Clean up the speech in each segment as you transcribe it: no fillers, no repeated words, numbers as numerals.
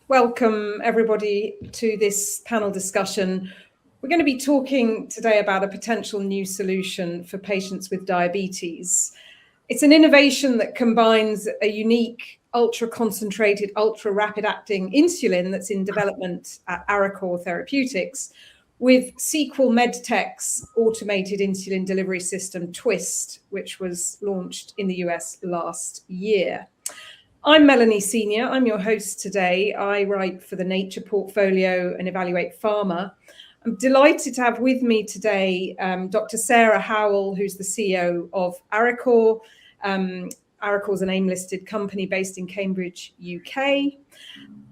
Welcome everybody to this panel discussion. We're going to be talking today about a potential new solution for patients with diabetes. It's an innovation that combines a unique, ultra-concentrated, ultra-rapid-acting insulin that's in development at Arecor Therapeutics with Sequel Medtech's automated insulin delivery system, Twist, which was launched in the US last year. I'm Melanie Senior. I'm your host today. I write for the Nature portfolio and evaluate pharma. I'm delighted to have with me today Dr. Sarah Howell, who's the CEO of Arecor. Arecor is an AIM-listed company based in Cambridge, UK.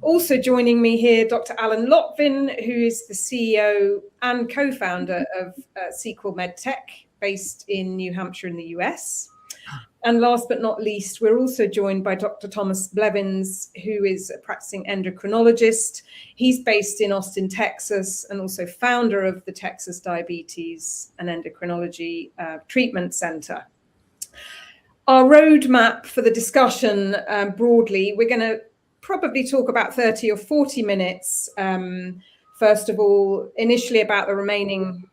Also joining me here, Dr. Alan Lotvin, who is the CEO and co-founder of Sequel Medtech, based in New Hampshire in the US. And last but not least, we're also joined by Dr. Thomas Blevins, who is a practicing endocrinologist. He's based in Austin, Texas, and also founder of the Texas Diabetes and Endocrinology Treatment Center. Our roadmap for the discussion broadly, we're going to probably talk about 30 or 40 minutes. First of all, initially about the remaining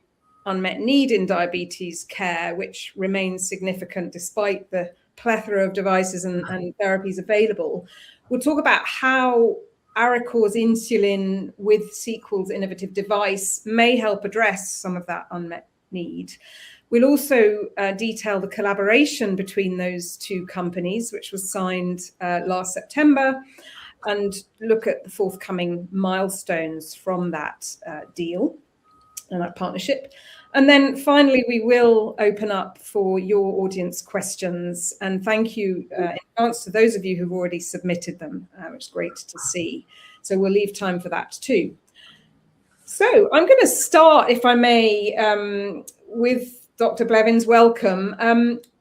unmet need in diabetes care, which remains significant despite the plethora of devices and therapies available. We'll talk about how Arecor's insulin with Sequel's innovative device may help address some of that unmet need. We'll also detail the collaboration between those two companies, which was signed last September, and look at the forthcoming milestones from that deal and that partnership. And then finally, we will open up for your audience questions. And thank you in advance to those of you who've already submitted them, which is great to see. So we'll leave time for that too. So I'm going to start, if I may, with Dr. Blevins. Welcome.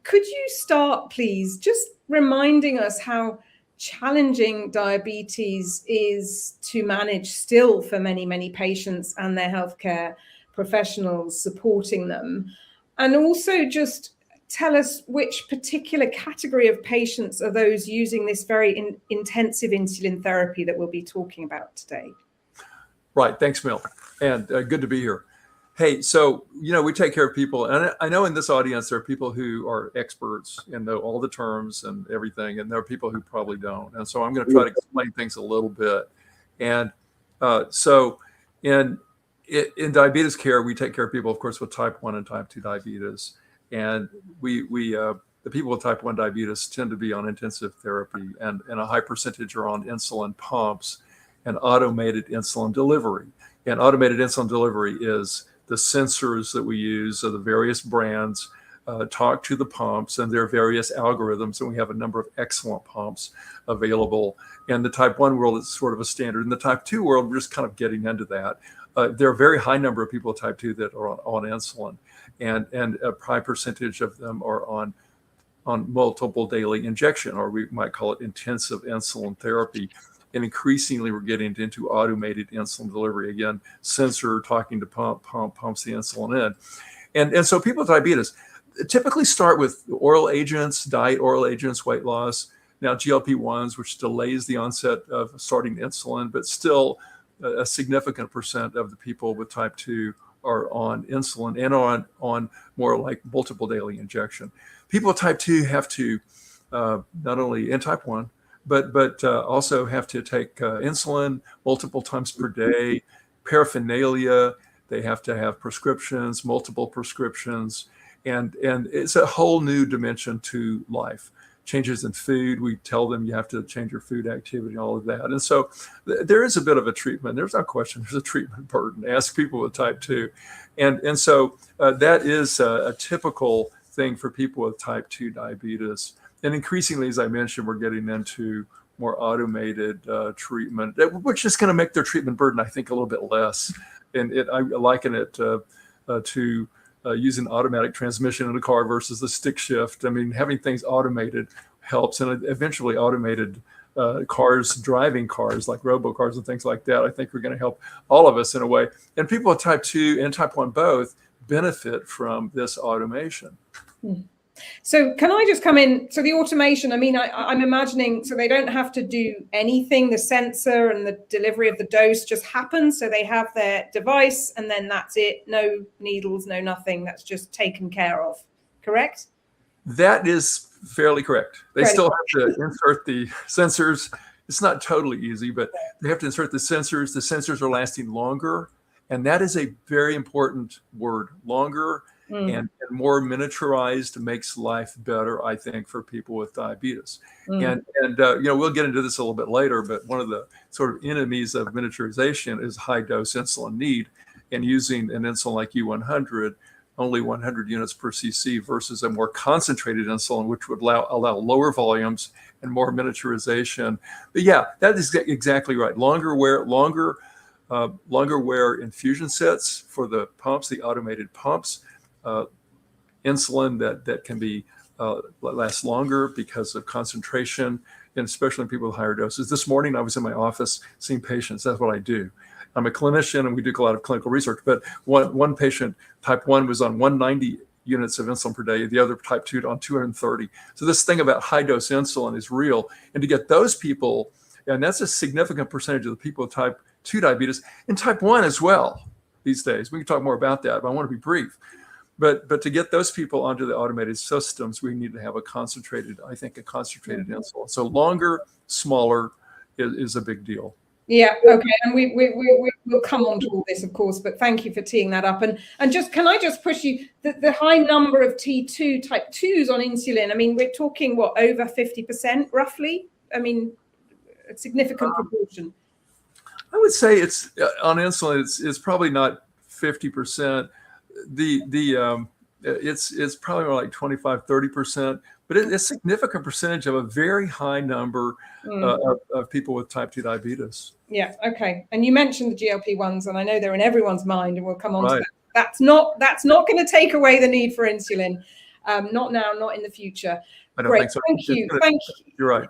Could you start, please, just reminding us how challenging diabetes is to manage still for many, many patients and their healthcare professionals supporting them, and also just tell us which particular category of patients are those using this very intensive insulin therapy that we'll be talking about today. Right. Thanks, Mel. And good to be here. Hey, so, we take care of people. And I know in this audience, there are people who are experts and know all the terms and everything. And there are people who probably don't. And so I'm going to try to explain things a little bit. And so in diabetes care, we take care of people, of course, with type 1 and type 2 diabetes. And the people with type 1 diabetes tend to be on intensive therapy, and a high percentage are on insulin pumps and automated insulin delivery. And automated insulin delivery is the sensors that we use of the various brands talk to the pumps, and there are various algorithms, and we have a number of excellent pumps available. And the type 1 world is sort of a standard. In the type 2 world, we're just kind of getting into that. There are a very high number of people with type 2 that are on insulin, and a high percentage of them are on multiple daily injection, or we might call it intensive insulin therapy. And increasingly, we're getting into automated insulin delivery. Again, sensor talking to pumps the insulin in. And so people with diabetes typically start with oral agents, diet oral agents, weight loss, now GLP-1s, which delays the onset of starting insulin, but still a significant percent of the people with type 2 are on insulin and on more like multiple daily injection. People with type 2 have to not only in type 1, but also have to take insulin multiple times per day, paraphernalia. They have to have prescriptions, multiple prescriptions, and it's a whole new dimension to life. Changes in food, we tell them you have to change your food activity, all of that. And so there is a bit of a treatment. There's no question, there's a treatment burden. Ask people with type 2. And so that is a typical thing for people with type 2 diabetes. And increasingly, as I mentioned, we're getting into more automated treatment, which is going to make their treatment burden, I think, a little bit less. And I liken it to using automatic transmission in a car versus the stick shift. I mean, having things automated helps, and eventually automated driving cars like robocars and things like that, I think are going to help all of us in a way. And people with type 2 and type 1 both benefit from this automation. So can I just come in? So the automation, I mean, I'm imagining, so they don't have to do anything. The sensor and the delivery of the dose just happens. So they have their device and then that's it. No needles, no nothing. That's just taken care of. Correct? That is fairly correct. They Right. still have to insert the sensors. It's not totally easy, but they have to insert the sensors. The sensors are lasting longer. And that is a very important word, longer. And more miniaturized makes life better, I think, for people with diabetes. And we'll get into this a little bit later, but one of the sort of enemies of miniaturization is high dose insulin need, and using an insulin like U100, only 100 units per cc versus a more concentrated insulin, which would allow lower volumes and more miniaturization. But yeah, that is exactly right. Longer wear infusion sets for the pumps, the automated pumps. Insulin that can be last longer because of concentration, and especially in people with higher doses. This morning I was in my office seeing patients. That's what I do. I'm a clinician and we do a lot of clinical research, but one patient, type 1, was on 190 units of insulin per day, the other type 2 on 230. So this thing about high dose insulin is real. And to get those people, and that's a significant percentage of the people with type 2 diabetes and type 1 as well these days. We can talk more about that, but I want to be brief. But to get those people onto the automated systems, we need to have a concentrated insulin. So longer, smaller is a big deal. Yeah. Okay. And we'll come on to all this, of course, but thank you for teeing that up. And just, can I just push you, the high number of T2 type 2s on insulin? I mean, we're talking what, over 50% roughly? I mean, a significant proportion. I would say it's on insulin, it's probably not 50%. It's probably more like 25-30%, but it's a significant percentage of a very high number of people with type 2 diabetes. Yeah. Okay. And you mentioned the GLP-1s, and I know they're in everyone's mind, and we'll come on to that. That's not going to take away the need for insulin. Not now, not in the future. I don't think so. Thank you. You're right.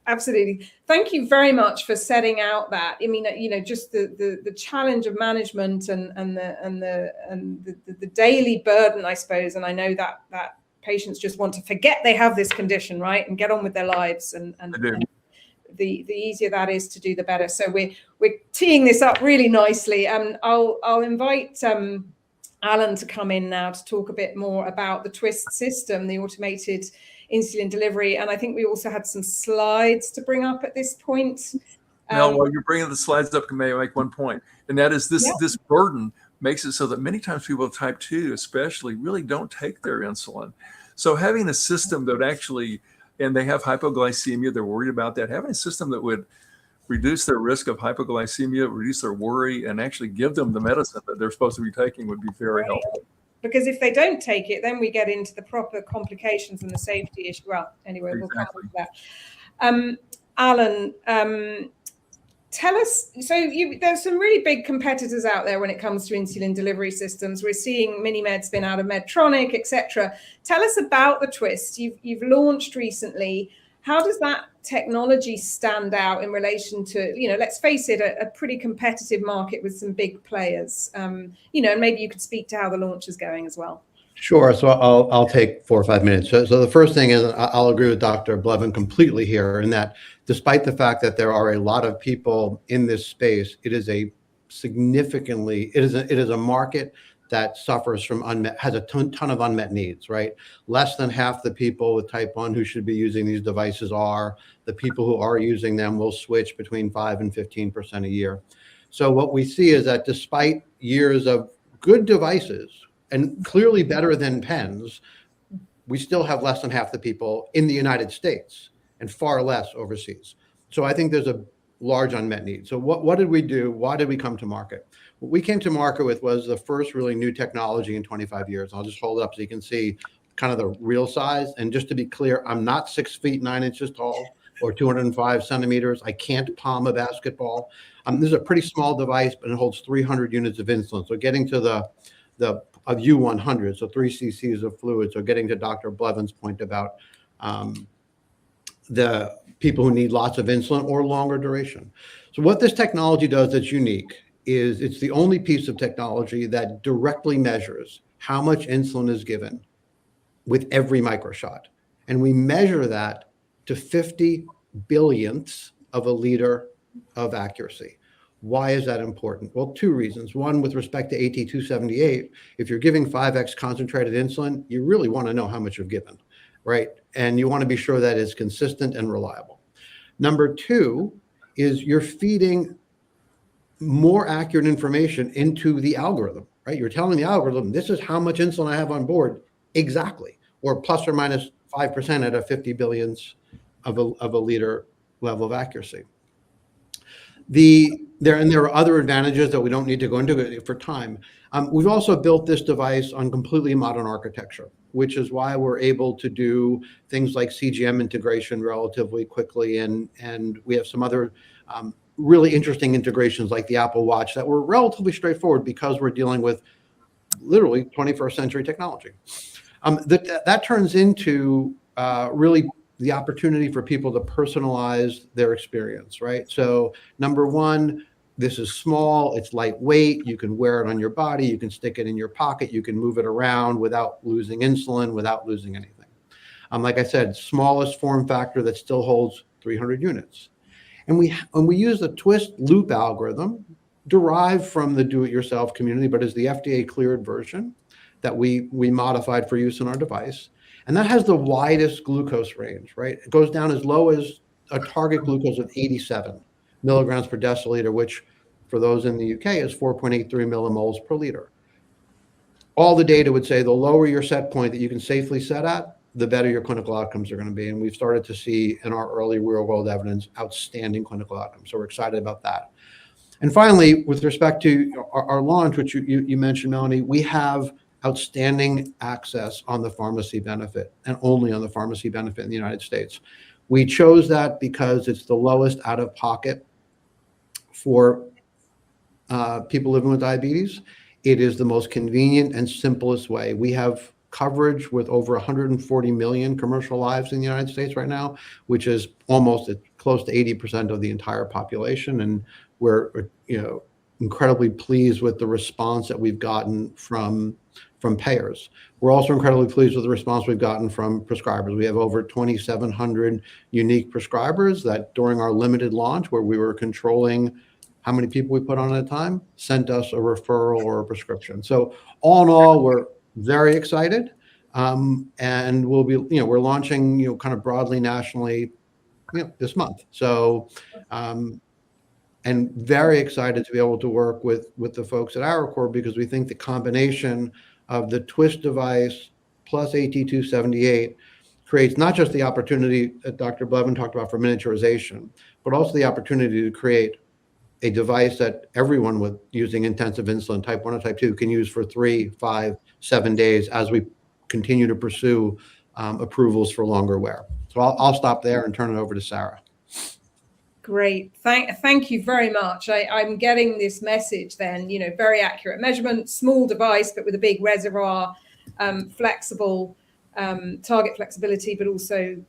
Absolutely. Thank you very much for setting out that. I mean, just the challenge of management and the daily burden, I suppose. And I know that patients just want to forget they have this condition, right, and get on with their lives. And the easier that is to do, the better. So we're teeing this up really nicely. And I'll invite Alan to come in now to talk a bit more about the TWIST system, the automated insulin delivery. And I think we also had some slides to bring up at this point. Now, while you're bringing the slides up, may I make one point? And that is this burden makes it so that many times people with type 2 especially really don't take their insulin. So having a system that actually, and they have hypoglycemia, they're worried about that, having a system that would reduce their risk of hypoglycemia, reduce their worry, and actually give them the medicine that they're supposed to be taking would be very helpful. Because if they don't take it, then we get into the proper complications and the safety issue. Well, anyway, we'll come on to that. Alan, tell us, so there's some really big competitors out there when it comes to insulin delivery systems. We're seeing Minimed spin out of Medtronic, etc. Tell us about the TWIST. You've launched recently. How does that technology stand out in relation to, let's face it, a pretty competitive market with some big players? And maybe you could speak to how the launch is going as well. Sure. So I'll take 4 or 5 minutes. So the first thing is I'll agree with Dr. Blevin completely here in that despite the fact that there are a lot of people in this space, it is a market that suffers from has a ton of unmet needs, right? Less than half the people with type 1 who should be using these devices are. The people who are using them will switch between 5 and 15% a year. So what we see is that despite years of good devices and clearly better than pens, we still have less than half the people in the United States and far less overseas. So I think there's a large unmet need. So what did we do? Why did we come to market? What we came to market with was the first really new technology in 25 years. I'll just hold it up so you can see kind of the real size. And just to be clear, I'm not 6 feet 9 inches tall or 205 centimeters. I can't palm a basketball. This is a pretty small device, but it holds 300 units of insulin. So getting to the U100, so 3 cc's of fluid. So getting to Dr. Blevin's point about the people who need lots of insulin or longer duration. So what this technology does that's unique is it's the only piece of technology that directly measures how much insulin is given with every microshot. And we measure that to 50 billionths of a liter of accuracy. Why is that important? Well, two reasons. One, with respect to AT278, if you're giving 5x concentrated insulin, you really want to know how much you've given, right? And you want to be sure that it's consistent and reliable. Number two is you're feeding more accurate information into the algorithm, right? You're telling the algorithm, this is how much insulin I have on board exactly, or plus or minus 5% at a 50 billionths of a liter level of accuracy. There are other advantages that we don't need to go into for time. We've also built this device on completely modern architecture, which is why we're able to do things like CGM integration relatively quickly. And we have some other really interesting integrations like the Apple Watch that were relatively straightforward because we're dealing with literally 21st century technology. That turns into really the opportunity for people to personalize their experience, right? So number one, this is small, it's lightweight, you can wear it on your body, you can stick it in your pocket, you can move it around without losing insulin, without losing anything. Like I said, smallest form factor that still holds 300 units. And we use the twist loop algorithm derived from the do-it-yourself community, but is the FDA cleared version that we modified for use in our device. And that has the widest glucose range, right? It goes down as low as a target glucose of 87 milligrams per deciliter, which for those in the UK is 4.83 millimoles per liter. All the data would say the lower your set point that you can safely set at, the better your clinical outcomes are going to be. And we've started to see in our early real world evidence, outstanding clinical outcomes. So we're excited about that. And finally, with respect to our launch, which you mentioned, Melanie, we have outstanding access on the pharmacy benefit and only on the pharmacy benefit in the United States. We chose that because it's the lowest out of pocket for people living with diabetes. It is the most convenient and simplest way. We have coverage with over 140 million commercial lives in the United States right now, which is almost close to 80% of the entire population. And we're incredibly pleased with the response that we've gotten from payers. We're also incredibly pleased with the response we've gotten from prescribers. We have over 2,700 unique prescribers that during our limited launch, where we were controlling how many people we put on at a time, sent us a referral or a prescription. So all in all, we're very excited. And we'll be, we're launching, kind of broadly nationally, this month. So, and very excited to be able to work with the folks at Arecor, because we think the combination of the twist device plus AT278 creates not just the opportunity that Dr. Blevin talked about for miniaturization, but also the opportunity to create a device that everyone with using intensive insulin, type 1 or type 2, can use for 3, 5, 7 days as we continue to pursue approvals for longer wear. So I'll stop there and turn it over to Sarah. Great. Thank you very much. I'm getting this message then, very accurate measurement, small device, but with a big reservoir, flexible, target flexibility, but also,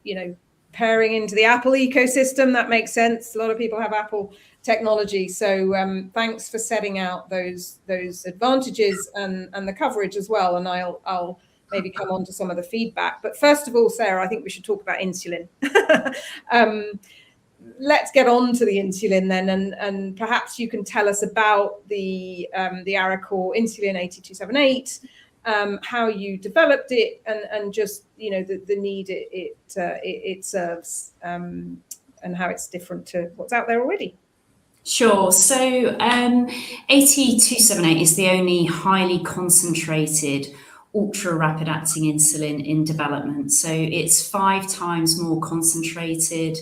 pairing into the Apple ecosystem. That makes sense. A lot of people have Apple technology. So thanks for setting out those advantages and the coverage as well. And I'll maybe come on to some of the feedback. But first of all, Sarah, I think we should talk about insulin. Let's get on to the insulin then, and perhaps you can tell us about the Arecor insulin AT278, how you developed it, and just the need it serves, and how it's different to what's out there already. Sure. So AT278 is the only highly concentrated ultra rapid acting insulin in development. So it's 5 times more concentrated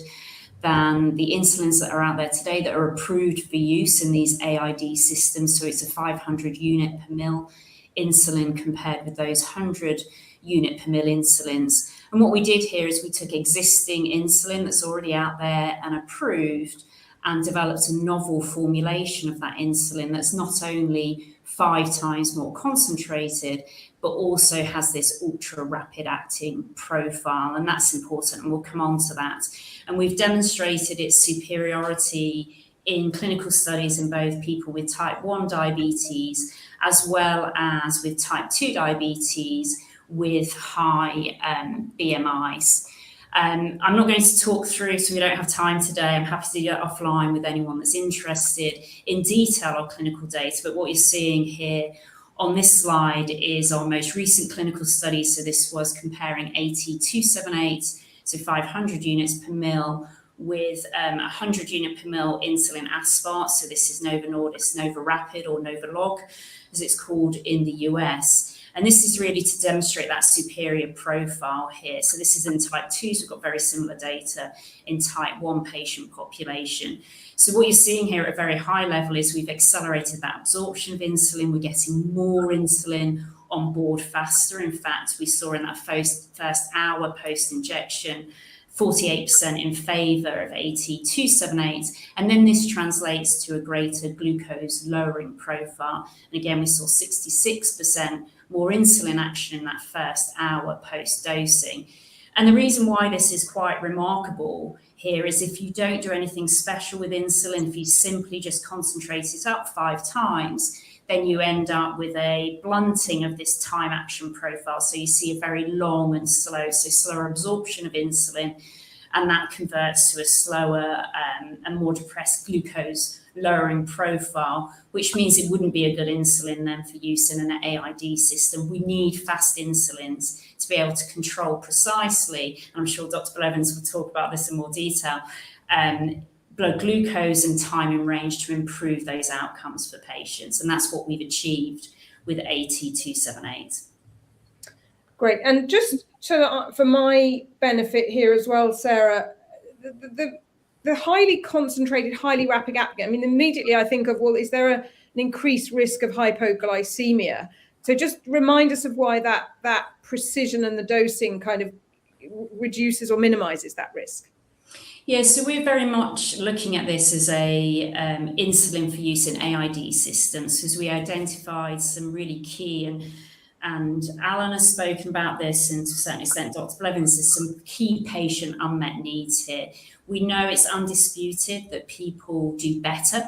than the insulins that are out there today that are approved for use in these AID systems. So it's a 500 unit per mil insulin compared with those 100 unit per mil insulins. And what we did here is we took existing insulin that's already out there and approved and developed a novel formulation of that insulin that's not only 5 times more concentrated, but also has this ultra rapid acting profile. And that's important, and we'll come on to that. And we've demonstrated its superiority in clinical studies in both people with type 1 diabetes as well as with type 2 diabetes, with high BMIs. I'm not going to talk through, so we don't have time today. I'm happy to do that offline with anyone that's interested in detail on clinical data. But what you're seeing here on this slide is our most recent clinical study. So this was comparing AT278, so 500 units per mil, with 100 unit per mil insulin aspart. So this is Novo Nordisk, Nova Rapid, or Novolog, as it's called in the US. And this is really to demonstrate that superior profile here. So this is in type 2, so we've got very similar data in type 1 patient population. So what you're seeing here at a very high level is we've accelerated that absorption of insulin. We're getting more insulin on board faster. In fact, we saw in that first hour post-injection 48% in favour of AT278, and then this translates to a greater glucose lowering profile. And again, we saw 66% more insulin action in that first hour post-dosing. And the reason why this is quite remarkable here is if you don't do anything special with insulin, if you simply just concentrate it up 5 times, then you end up with a blunting of this time action profile. So you see a very long and slow, so slower absorption of insulin, and that converts to a slower and more depressed glucose lowering profile, which means it wouldn't be a good insulin then for use in an AID system. We need fast insulins to be able to control precisely, and I'm sure Dr. Blevins will talk about this in more detail, blood glucose and time in range to improve those outcomes for patients. And that's what we've achieved with AT278. Great. And just for my benefit here as well, Sarah, the highly concentrated, highly rapid acting, I mean, immediately I think of, well, is there an increased risk of hypoglycemia? So just remind us of why that precision and the dosing kind of reduces or minimizes that risk. Yeah, so we're very much looking at this as a insulin for use in AID systems, because we identified some really key, and Alan has spoken about this, and to a certain extent Dr. Blevins, there's some key patient unmet needs here. We know it's undisputed that people do better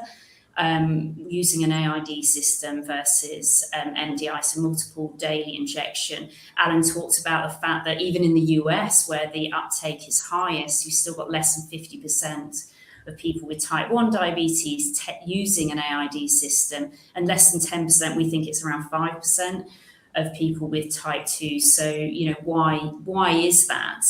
using an AID system versus MDI, so multiple daily injection. Alan talked about the fact that even in the US, where the uptake is highest, you've still got less than 50% of people with type 1 diabetes using an AID system, and less than 10%, we think it's around 5% of people with type 2. So, you know, why is that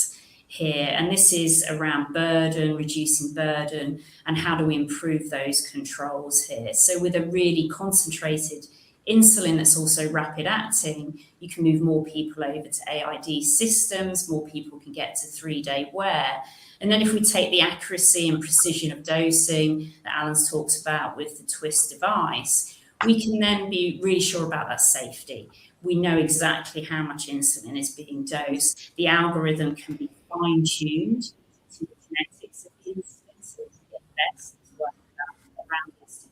here? And this is around burden, reducing burden, and how do we improve those controls here? So with a really concentrated insulin that's also rapid acting, you can move more people over to AID systems, more people can get to 3-day wear. And then if we take the accuracy and precision of dosing that Alan's talked about with the Twist device, we can then be really sure about that safety. We know exactly how much insulin is being dosed. The algorithm can be fine-tuned to the kinetics of the insulin, so to get best work around this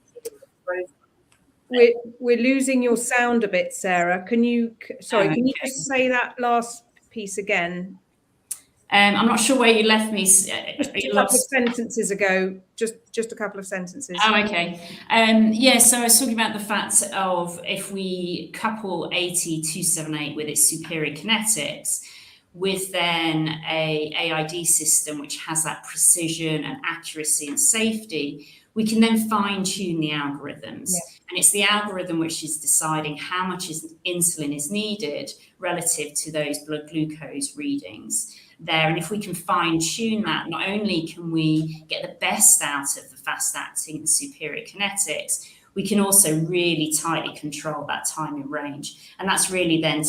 profile. We're losing your sound a bit, Sarah. Can you just say that last piece again? I'm not sure where you left me. Just a couple of sentences ago, just a couple of sentences. Oh, okay. Yeah, so I was talking about the fact of if we couple AT278 with its superior kinetics with then a AID system which has that precision and accuracy and safety, we can then fine-tune the algorithms. Yeah. And it's the algorithm which is deciding how much insulin is needed relative to those blood glucose readings there. And if we can fine-tune that, not only can we get the best out of the fast-acting and superior kinetics, we can also really tightly control that time in range. And that's really then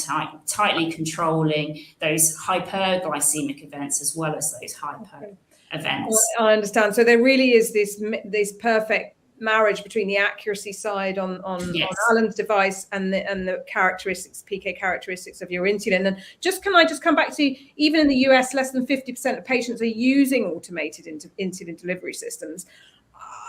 tightly controlling those hyperglycemic events as well as those hypo events. Well, I understand. So there really is this perfect marriage between the accuracy side on Alan's device and the characteristics, PK characteristics of your insulin. And can I come back to, even in the US, less than 50% of patients are using automated insulin delivery systems.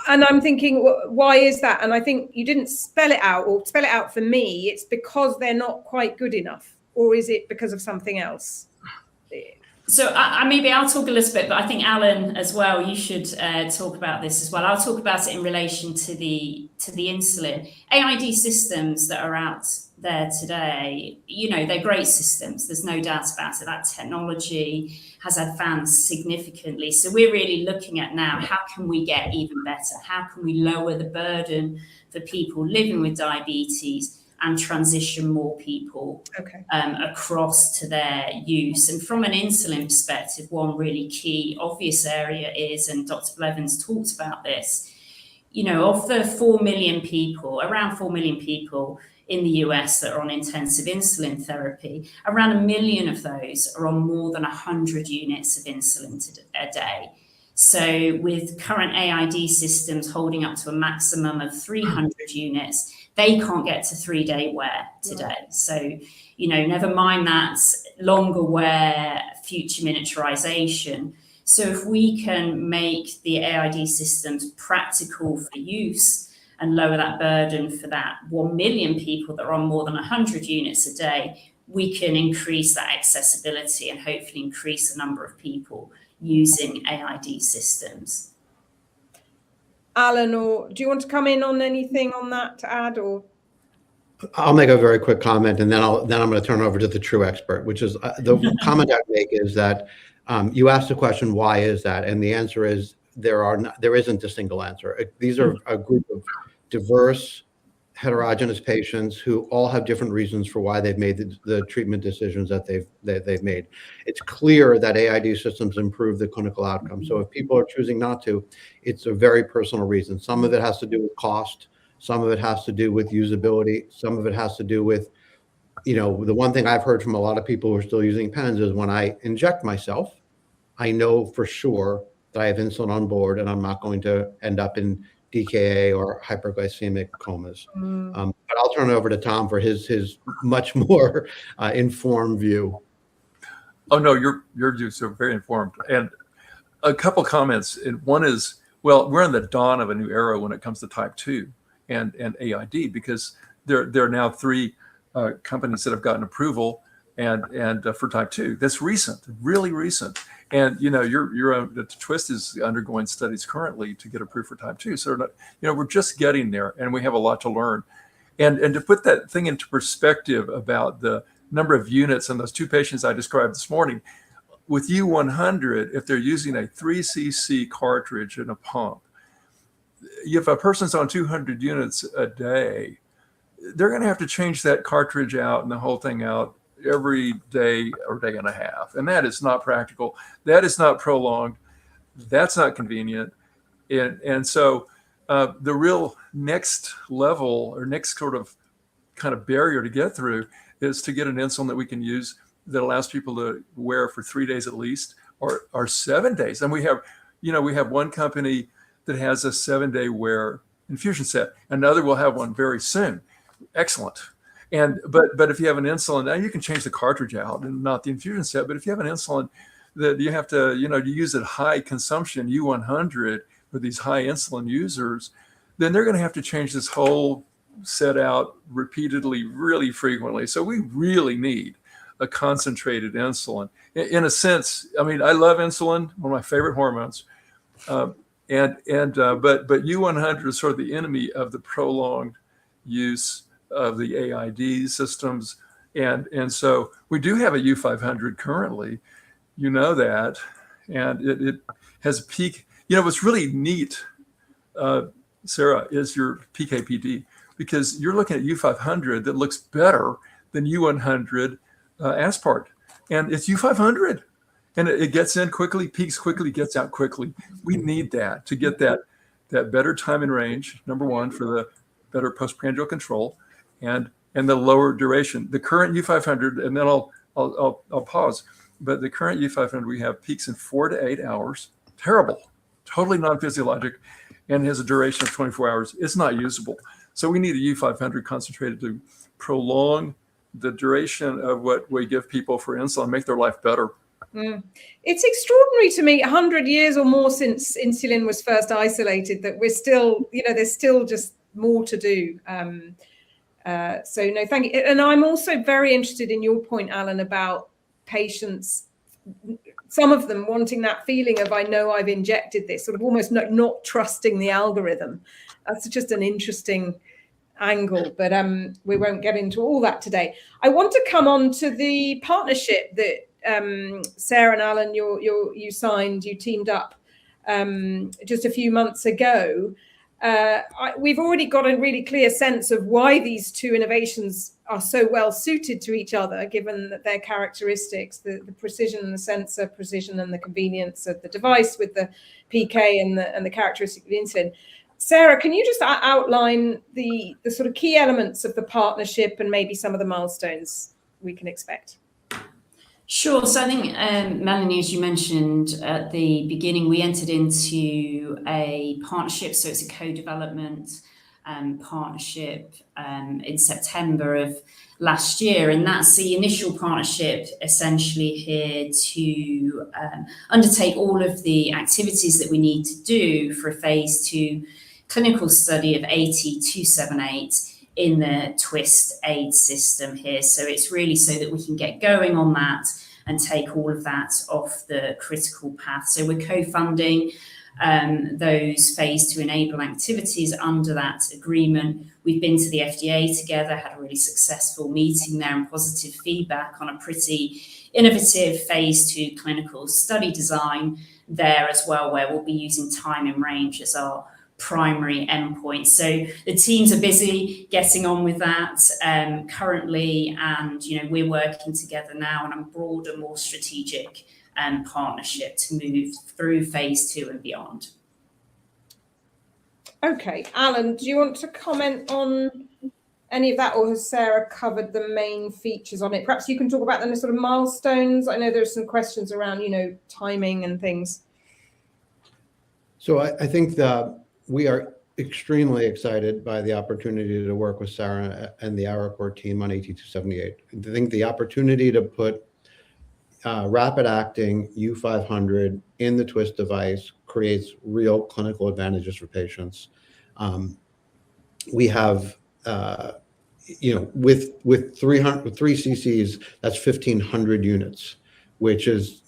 And I'm thinking, why is that? And I think you didn't spell it out for me. It's because they're not quite good enough, or is it because of something else? So maybe I'll talk a little bit, but I think Alan as well, you should talk about this as well. I'll talk about it in relation to the insulin. AID systems that are out there today, they're great systems. There's no doubt about it. That technology has advanced significantly. So we're really looking at now, how can we get even better? How can we lower the burden for people living with diabetes and transition more people across to their use? And from an insulin perspective, one really key obvious area is, and Dr. Blevins talked about this, of the 4 million people, around 4 million people in the US that are on intensive insulin therapy, around 1 million of those are on more than 100 units of insulin a day. So with current AID systems holding up to a maximum of 300 units, they can't get to 3-day wear today. So, never mind that longer wear, future miniaturization. So if we can make the AID systems practical for use and lower that burden for that 1 million people that are on more than 100 units a day, we can increase that accessibility and hopefully increase the number of people using AID systems. Alan, or do you want to come in on anything on that to add? Or I'll make a very quick comment, and then I'm going to turn over to the true expert, which is the comment I'd make is that you asked the question, why is that? And the answer is there isn't a single answer. These are a group of diverse, heterogeneous patients who all have different reasons for why they've made the treatment decisions that they've made. It's clear that AID systems improve the clinical outcome. So if people are choosing not to, it's a very personal reason. Some of it has to do with cost. Some of it has to do with usability. Some of it has to do with, the one thing I've heard from a lot of people who are still using pens is when I inject myself, I know for sure that I have insulin on board and I'm not going to end up in DKA or hyperglycemic comas. But I'll turn it over to Tom for his much more informed view. Oh no, your views are very informed. And a couple comments. And one is, well, we're in the dawn of a new era when it comes to type 2 and AID, because there are now 3 companies that have gotten approval and for type 2. That's recent, really recent. And the Twist is undergoing studies currently to get approved for type 2. So we're just getting there, and we have a lot to learn. And to put that thing into perspective about the number of units and those 2 patients I described this morning, with U100, if they're using a 3 cc cartridge and a pump, if a person's on 200 units a day, they're going to have to change that cartridge out and the whole thing out every day or day and a half. And that is not practical. That is not prolonged. That's not convenient. And so the real next level or next sort of kind of barrier to get through is to get an insulin that we can use that allows people to wear for 3 days at least, or 7 days. And we have one company that has a 7-day wear infusion set. Another will have one very soon. Excellent. But if you have an insulin, now you can change the cartridge out and not the infusion set. But if you have an insulin that you have to, to use at high consumption, U100, with these high insulin users, then they're going to have to change this whole set out repeatedly, really frequently. So we really need a concentrated insulin. In a sense, I mean, I love insulin, one of my favorite hormones. But U100 is sort of the enemy of the prolonged use of the AID systems. And so we do have a U500 currently, that, and it has a peak. What's really neat, Sarah, is your PKPD, because you're looking at U500 that looks better than U100 aspart. And it's U500. And it gets in quickly, peaks quickly, gets out quickly. We need that to get that better time in range, number one, for the better postprandial control, and the lower duration. The current U500, and then I'll pause, but the current U500 we have peaks in 4 to 8 hours. Terrible, totally non-physiologic, and has a duration of 24 hours. It's not usable. So we need a U500 concentrated to prolong the duration of what we give people for insulin, make their life better. It's extraordinary to me, 100 years or more since insulin was first isolated, that we're still, there's still just more to do. So no, thank you. And I'm also very interested in your point, Alan, about patients some of them wanting that feeling of, I know I've injected this, sort of almost not trusting the algorithm. That's just an interesting angle, but we won't get into all that today. I want to come on to the partnership that Sarah and Alan, you signed, you teamed up just a few months ago. We've already got a really clear sense of why these two innovations are so well suited to each other, given that their characteristics, the precision and the sensor precision and the convenience of the device with the PK and the characteristic of the insulin. Sarah, can you just outline the sort of key elements of the partnership and maybe some of the milestones we can expect? Sure. So I think, Melanie, as you mentioned at the beginning, we entered into a partnership. So it's a co-development partnership in September of last year. And that's the initial partnership essentially here to undertake all of the activities that we need to do for a phase 2 clinical study of AT278 in the Twist aid system here. So it's really so that we can get going on that and take all of that off the critical path. So we're co-funding those phase 2 enable activities under that agreement. We've been to the FDA together, had a really successful meeting there and positive feedback on a pretty innovative phase 2 clinical study design there as well, where we'll be using time in range as our primary endpoint. So the teams are busy getting on with that currently, and we're working together now on a broader, more strategic partnership to move through phase 2 and beyond. Okay, Alan, do you want to comment on any of that, or has Sarah covered the main features on it? Perhaps you can talk about the sort of milestones. I know there's some questions around, timing and things. So I think that we are extremely excited by the opportunity to work with Sarah and the Arecor team on AT278. I think the opportunity to put rapid-acting U500 in the Twist device creates real clinical advantages for patients. We have, with 3 cc's, that's 1,500 units, which is,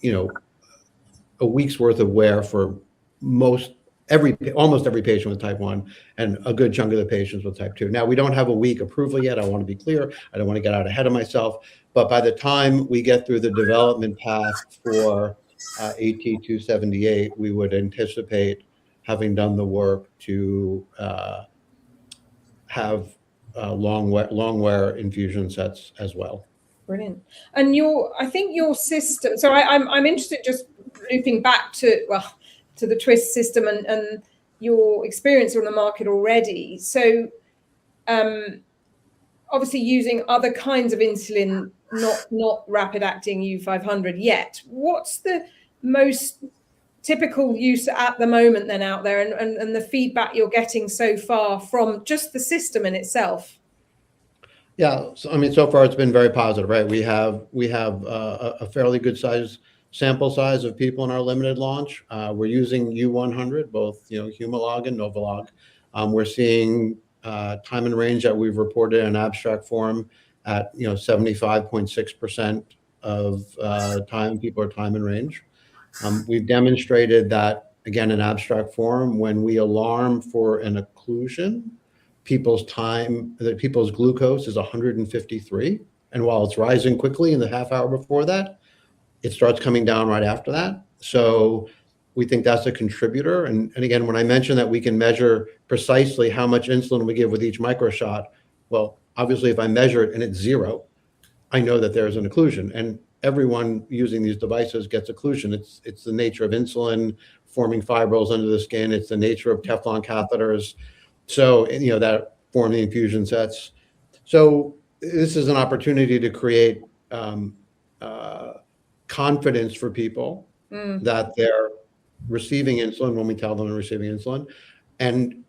a week's worth of wear for almost every patient with type 1 and a good chunk of the patients with type 2. Now, we don't have a week approval yet. I want to be clear. I don't want to get out ahead of myself. But by the time we get through the development path for AT278, we would anticipate having done the work to have long wear infusion sets as well. Brilliant. And I think your system, so I'm interested, just looping back to the Twist system and your experience on the market already. So obviously using other kinds of insulin, not rapid acting U500 yet. What's the most typical use at the moment then out there, and the feedback you're getting so far from just the system in itself? Yeah, so far it's been very positive, right? We have a fairly good sample size of people in our limited launch. We're using U100, both Humalog and Novolog. We're seeing time in range that we've reported in abstract form at 75.6% of time people are time in range. We've demonstrated that, again, in abstract form, when we alarm for an occlusion, people's glucose is 153, and while it's rising quickly in the half hour before that, it starts coming down right after that. So we think that's a contributor. And again, when I mentioned that we can measure precisely how much insulin we give with each microshot, well, obviously if I measure it and it's 0, I know that there's an occlusion. And everyone using these devices gets occlusion. It's the nature of insulin forming fibrils under the skin. It's the nature of Teflon catheters. So, that form the infusion sets. So this is an opportunity to create confidence for people that they're receiving insulin when we tell them they're receiving insulin. And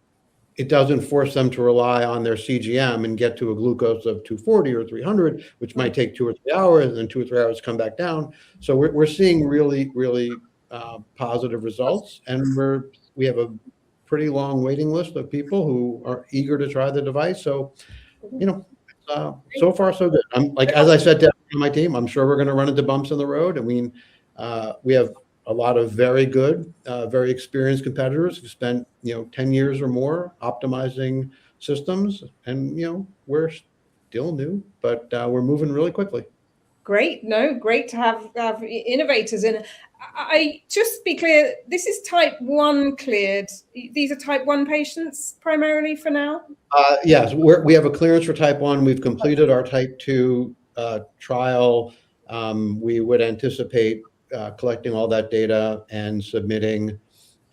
it doesn't force them to rely on their CGM and get to a glucose of 240 or 300, which might take 2 or 3 hours, and then 2 or 3 hours come back down. So we're seeing really, really positive results. And we have a pretty long waiting list of people who are eager to try the device. So, so far so good. As I said to my team, I'm sure we're going to run into bumps in the road. I mean, We have a lot of very good, very experienced competitors who spent 10 years or more optimizing systems, and we're still new, but we're moving really quickly. Great. No, great to have innovators in. I just be clear, this is type 1 cleared. These are type 1 patients primarily for now? Yes, we have a clearance for type 1. We've completed our type 2 trial. We would anticipate collecting all that data and submitting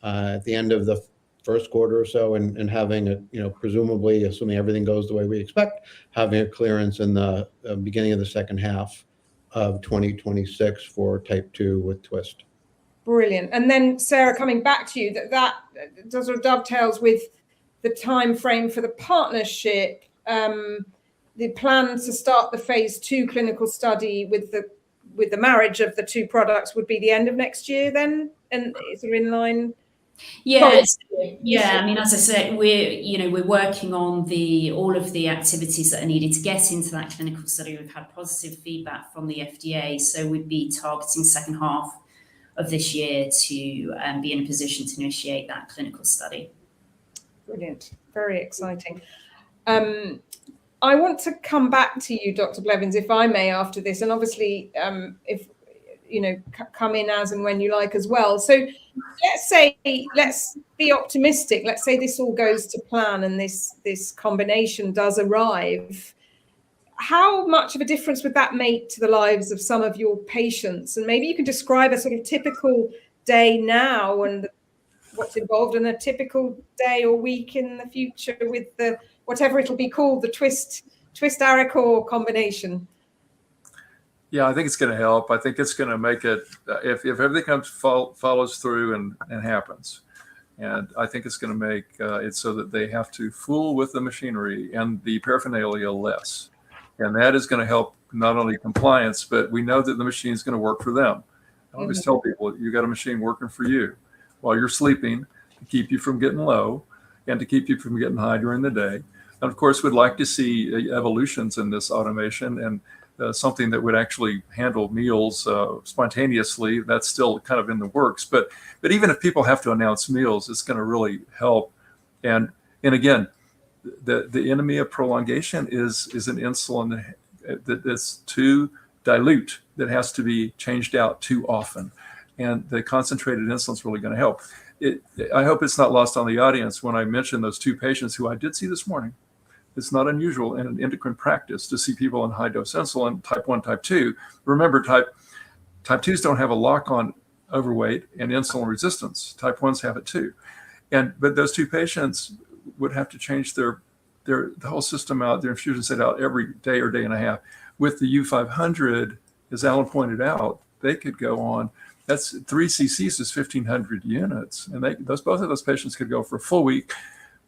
at the end of the first quarter or so, and having a, presumably, assuming everything goes the way we expect, having a clearance in the beginning of the second half of 2026 for type 2 with twist. Brilliant. And then Sarah, coming back to you, that sort of dovetails with the time frame for the partnership. The plan to start the phase 2 clinical study with the marriage of the two products would be the end of next year then, and sort of in line. Yeah, I mean, as I said, we're working on all of the activities that are needed to get into that clinical study. We've had positive feedback from the FDA, so we'd be targeting second half of this year to be in a position to initiate that clinical study. Brilliant, very exciting. I want to come back to you, Dr. Blevins, if I may, after this, and obviously, if come in as and when you like as well. So let's be optimistic. Let's say this all goes to plan and this combination does arrive. How much of a difference would that make to the lives of some of your patients? And maybe you can describe a sort of typical day now and what's involved in a typical day or week in the future with the whatever it'll be called, the twist Arecor combination. Yeah, I think it's going to help. I think it's going to make it, if everything follows through and happens. And I think it's going to make it so that they have to fool with the machinery and the paraphernalia less. And that is going to help not only compliance, but we know that the machine is going to work for them. I always tell people, you got a machine working for you while you're sleeping to keep you from getting low and to keep you from getting high during the day. And of course, we'd like to see evolutions in this automation and something that would actually handle meals spontaneously. That's still kind of in the works. But even if people have to announce meals, it's going to really help. And again, the enemy of prolongation is an insulin that's too dilute, that has to be changed out too often. And the concentrated insulin is really going to help. I hope it's not lost on the audience when I mention those two patients who I did see this morning. It's not unusual in an endocrine practice to see people on high dose insulin, type 1, type 2. Remember, type 2s don't have a lock on overweight and insulin resistance. Type 1s have it too. But those two patients would have to change the whole system out, their infusion set out every day or day and a half. With the U500, as Alan pointed out, they could go on. That's 3 cc's is 1,500 units. And both of those patients could go for a full week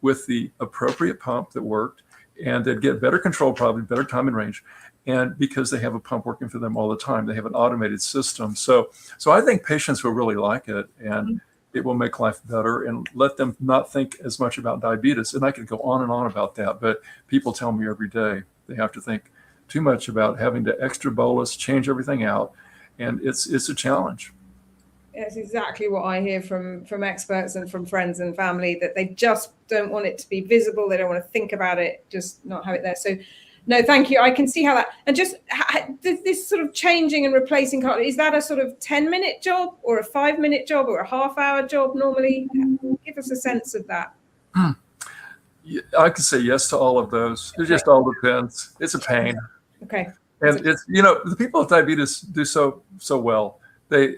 with the appropriate pump that worked, and they'd get better control, probably better time and range. And because they have a pump working for them all the time, they have an automated system. So I think patients will really like it, and it will make life better and let them not think as much about diabetes. And I could go on and on about that, but people tell me every day they have to think too much about having to extra bolus, change everything out. And it's a challenge. It's exactly what I hear from experts and from friends and family, that they just don't want it to be visible. They don't want to think about it, just not have it there. So no, thank you. I can see how that, and just this sort of changing and replacing, is that a sort of 10-minute job or a 5-minute job or a half-hour job normally? Give us a sense of that. I could say yes to all of those. It just all depends. It's a pain. Okay. And it's, the people with diabetes do so well. They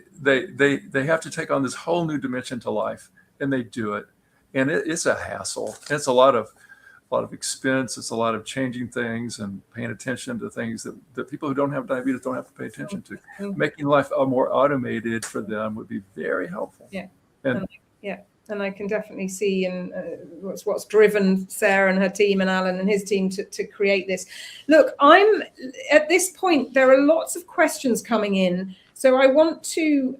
have to take on this whole new dimension to life, and they do it. And it's a hassle. It's a lot of expense. It's a lot of changing things and paying attention to things that people who don't have diabetes don't have to pay attention to. Making life more automated for them would be very helpful. Yeah. And I can definitely see and what's driven Sarah and her team and Alan and his team to create this. Look, I'm at this point, there are lots of questions coming in. So I want to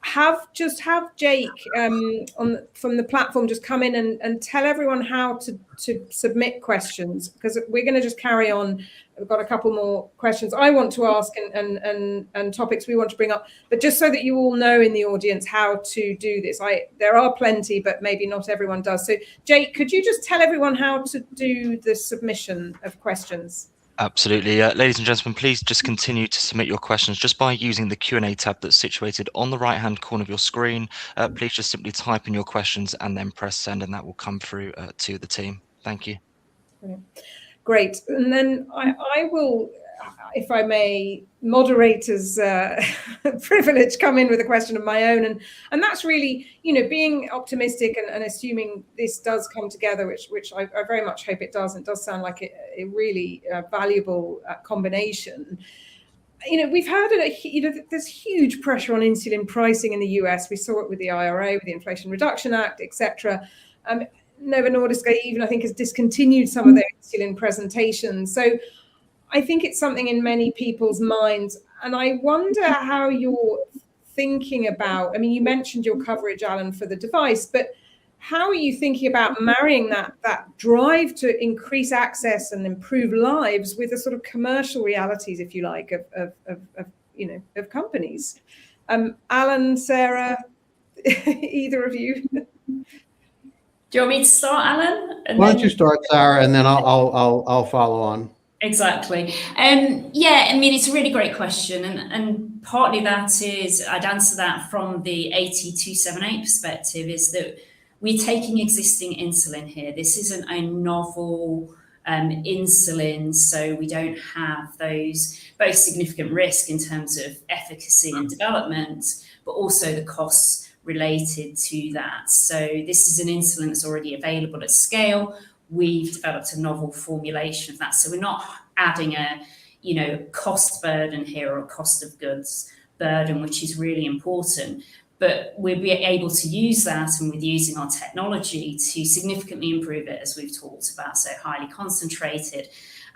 have Jake from the platform just come in and tell everyone how to submit questions, because we're going to just carry on. We've got a couple more questions I want to ask and topics we want to bring up, but just so that you all know in the audience how to do this. There are plenty, but maybe not everyone does. So Jake, could you just tell everyone how to do the submission of questions? Absolutely. Ladies and gentlemen, please just continue to submit your questions just by using the Q&A tab that's situated on the right-hand corner of your screen. Please just simply type in your questions and then press send, and that will come through to the team. Thank you. Brilliant. Great. And then I will, if I may, moderator's privilege, come in with a question of my own. And that's really, being optimistic and assuming this does come together, which I very much hope it does. And it does sound like a really valuable combination. We've heard there's huge pressure on insulin pricing in the US. We saw it with the IRA, with the Inflation Reduction Act, etc. Novo Nordisk even, I think, has discontinued some of their insulin presentations. So I think it's something in many people's minds. And I wonder how you're thinking about, you mentioned your coverage, Alan, for the device, but how are you thinking about marrying that drive to increase access and improve lives with the sort of commercial realities, if you like, of companies? Alan, Sarah, either of you? Do you want me to start, Alan? Why don't you start, Sarah, and then I'll follow on. Exactly. It's a really great question, and partly that is, I'd answer that from the 8278 perspective, is that we're taking existing insulin here. This isn't a novel insulin, so we don't have those both significant risk in terms of efficacy and development, but also the costs related to that. So this is an insulin that's already available at scale. We've developed a novel formulation of that. So we're not adding a, cost burden here, or a cost of goods burden, which is really important. But we'll be able to use that, and with using our technology to significantly improve it, as we've talked about, so highly concentrated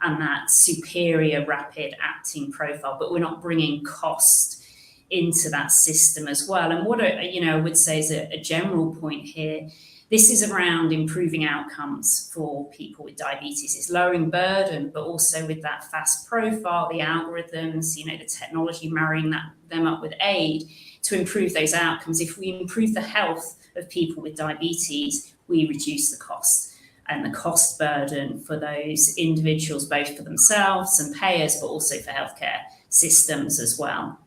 and that superior rapid acting profile. But we're not bringing cost into that system as well. And what I would say is a general point here, this is around improving outcomes for people with diabetes. It's lowering burden, but also with that fast profile, the algorithms, the technology, marrying them up with aid to improve those outcomes. If we improve the health of people with diabetes, we reduce the cost and the cost burden for those individuals, both for themselves and payers, but also for healthcare systems as well.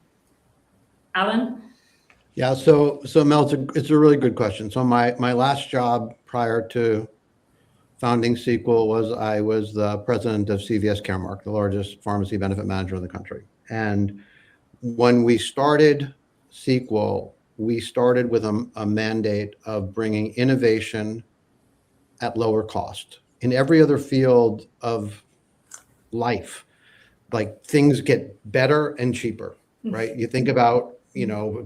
Alan? Yeah, so Mel, it's a really good question. So my last job prior to founding Sequel was I was the president of CVS Caremark, the largest pharmacy benefit manager in the country. And when we started Sequel, we started with a mandate of bringing innovation at lower cost. In every other field of life, like, things get better and cheaper, right? You think about,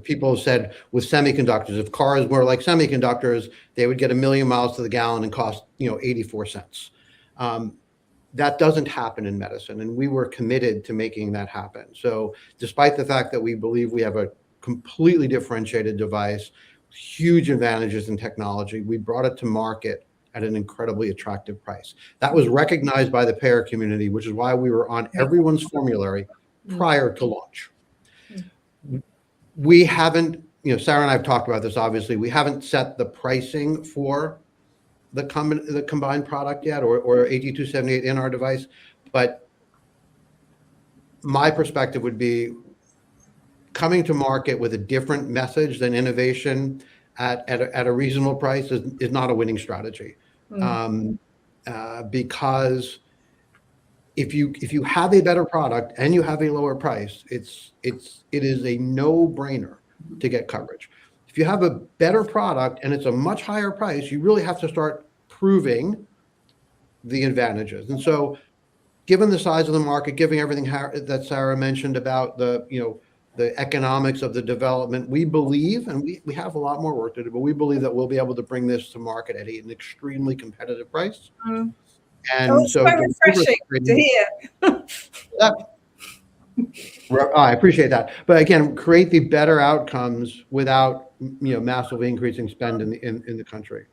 people have said with semiconductors, if cars were like semiconductors, they would get 1 million miles to the gallon and cost, 84 cents. That doesn't happen in medicine, and we were committed to making that happen. So despite the fact that we believe we have a completely differentiated device, huge advantages in technology, we brought it to market at an incredibly attractive price. That was recognized by the payer community, which is why we were on everyone's formulary prior to launch. We haven't, Sarah and I have talked about this, obviously, we haven't set the pricing for the combined product yet, or 8278 in our device, but my perspective would be coming to market with a different message than innovation at a reasonable price is not a winning strategy. Because if you have a better product and you have a lower price, it is a no-brainer to get coverage. If you have a better product and it's a much higher price, you really have to start proving the advantages. And so, given the size of the market, given everything that Sarah mentioned about the economics of the development, we believe, and we have a lot more work to do, but we believe that we'll be able to bring this to market at an extremely competitive price. And so refreshing to hear. I appreciate that. But again, create the better outcomes without, massively increasing spend in the country.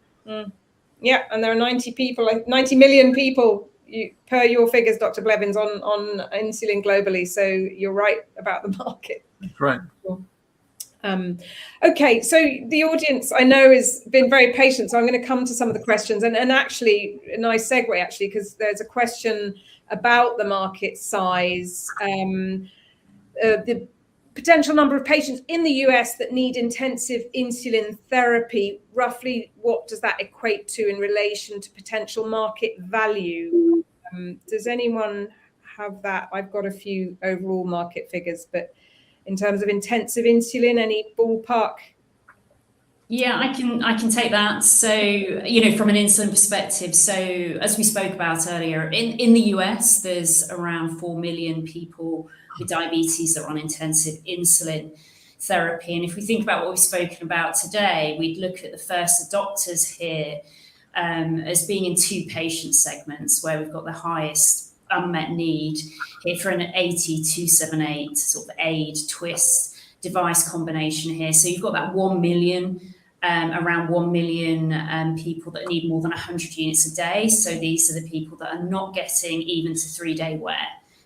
Yeah, and there are 90 million people per your figures, Dr. Blevins, on insulin globally. So you're right about the market. Right. Okay, so the audience I know has been very patient, so I'm going to come to some of the questions, and actually a nice segue actually, because there's a question about the market size, the potential number of patients in the US that need intensive insulin therapy. Roughly, what does that equate to in relation to potential market value? Does anyone have that? I've got a few overall market figures, but in terms of intensive insulin, any ballpark? Yeah, I can take that. So, from an insulin perspective, so as we spoke about earlier, in the US, there's around 4 million people with diabetes that are on intensive insulin therapy. And if we think about what we've spoken about today, we'd look at the first adopters here as being in two patient segments where we've got the highest unmet need here for an 80278 sort of aid twist device combination here. So you've got that 1 million, around 1 million people that need more than 100 units a day. So these are the people that are not getting even to 3-day wear